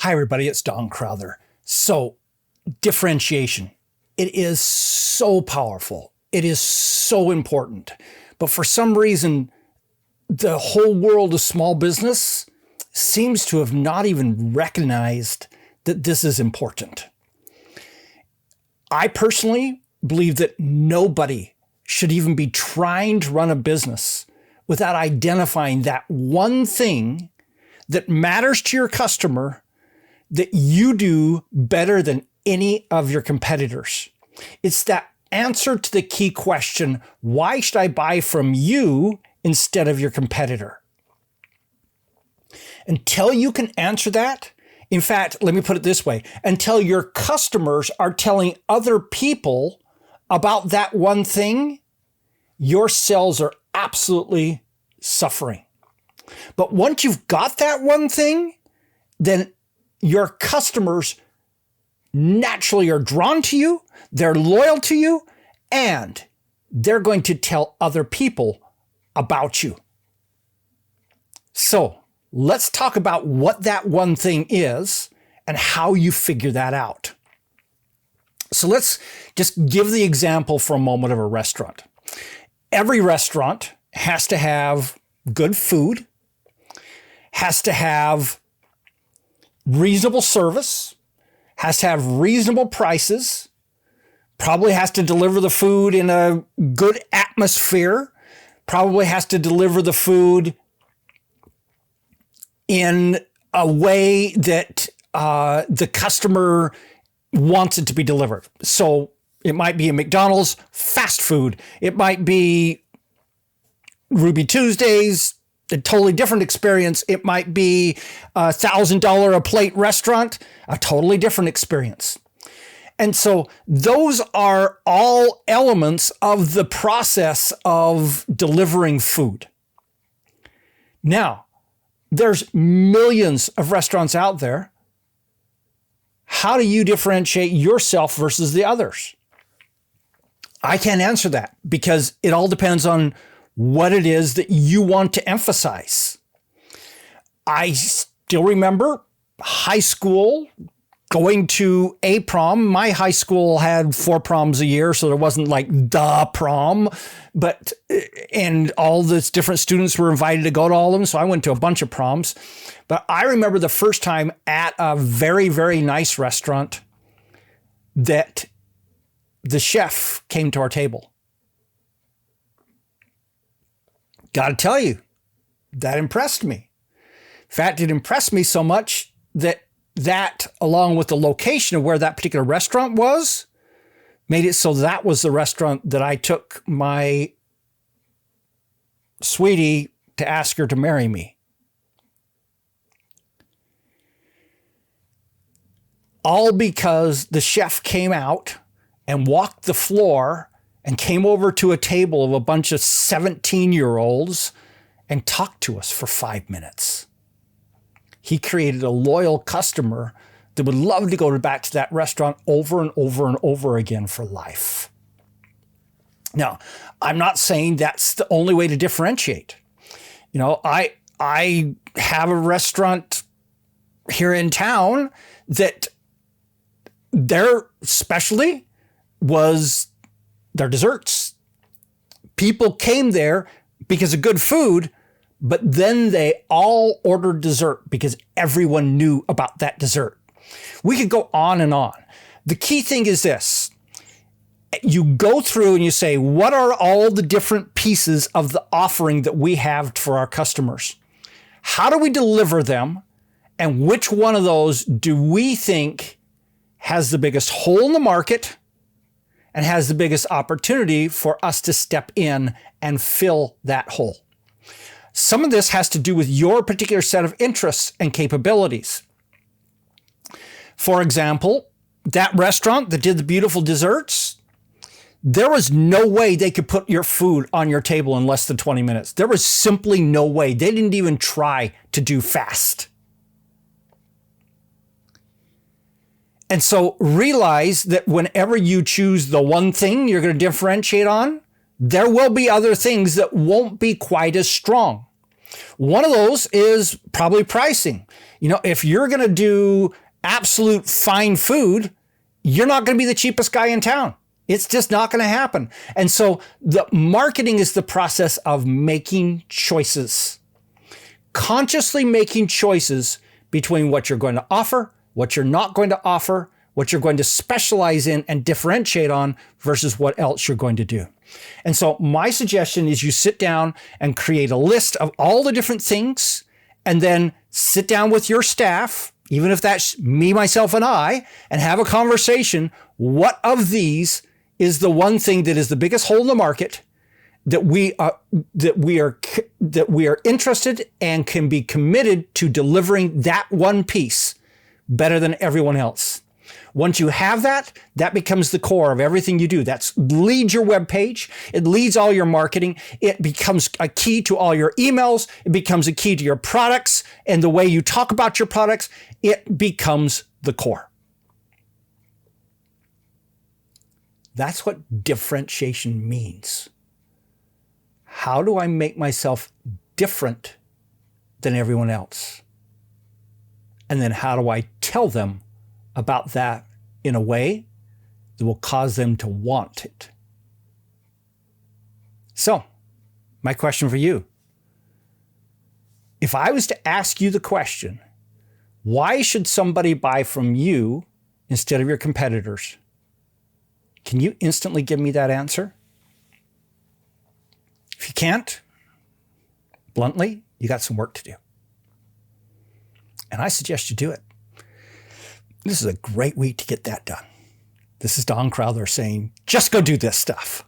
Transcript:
Hi, everybody. It's Don Crowther. So, differentiation. It is so powerful. It is so important. But for some reason, the whole world of small business seems to have not even recognized that this is important. I personally believe that nobody should even be trying to run a business without identifying that one thing that matters to your customer that you do better than any of your competitors. It's that answer to the key question, why should I buy from you instead of your competitor? Until you can answer that, in fact, let me put it this way, until your customers are telling other people about that one thing, your sales are absolutely suffering. But once you've got that one thing, then your customers naturally are drawn to you, they're loyal to you, and they're going to tell other people about you. So let's talk about what that one thing is and how you figure that out. So let's just give the example for a moment of a restaurant. Every restaurant has to have good food, has to have reasonable service, has to have reasonable prices, probably has to deliver the food in a good atmosphere, probably has to deliver the food in a way that the customer wants it to be delivered. So it might be a McDonald's fast food. It might be Ruby Tuesdays, a totally different experience. It might be $1,000 a plate restaurant, a totally different experience. And so those are all elements of the process of delivering food. Now, there's millions of restaurants out there. How do you differentiate yourself versus the others? I can't answer that because it all depends on what it is that you want to emphasize. I still remember high school, going to a prom. My high school had 4 proms a year, so there wasn't like the prom, and all the different students were invited to go to all of them. So I went to a bunch of proms. But I remember the first time at a very, very nice restaurant that the chef came to our table. Got to tell you, that impressed me. In fact, it impressed me so much that along with the location of where that particular restaurant was, made it so that was the restaurant that I took my sweetie to ask her to marry me. All because the chef came out and walked the floor and came over to a table of a bunch of 17-year-olds and talked to us for 5 minutes. He created a loyal customer that would love to go back to that restaurant over and over and over again for life. Now, I'm not saying that's the only way to differentiate. You know, I have a restaurant here in town that their specialty was their desserts. People came there because of good food, but then they all ordered dessert because everyone knew about that dessert. We could go on and on. The key thing is this. You go through and you say, what are all the different pieces of the offering that we have for our customers? How do we deliver them? And which one of those do we think has the biggest hole in the market and has the biggest opportunity for us to step in and fill that hole? Some of this has to do with your particular set of interests and capabilities. For example, that restaurant that did the beautiful desserts, there was no way they could put your food on your table in less than 20 minutes. There was simply no way. They didn't even try to do fast. And so realize that whenever you choose the one thing you're going to differentiate on, there will be other things that won't be quite as strong. One of those is probably pricing. If you're going to do absolute fine food, you're not going to be the cheapest guy in town. It's just not going to happen. And so the marketing is the process of making choices, consciously making choices between what you're going to offer, what you're not going to offer, what you're going to specialize in and differentiate on versus what else you're going to do. And so my suggestion is you sit down and create a list of all the different things, and then sit down with your staff, even if that's me, myself, and I, and have a conversation. What of these is the one thing that is the biggest hole in the market that we are interested and can be committed to delivering that one piece better than everyone else? Once you have that, that becomes the core of everything you do. That leads your web page. It leads all your marketing. It becomes a key to all your emails. It becomes a key to your products and the way you talk about your products. It becomes the core. That's what differentiation means. How do I make myself different than everyone else? And then how do I tell them about that in a way that will cause them to want it? So, my question for you, if I was to ask you the question, why should somebody buy from you instead of your competitors? Can you instantly give me that answer? If you can't, bluntly, you got some work to do. And I suggest you do it. This is a great week to get that done. This is Don Crowther saying, just go do this stuff.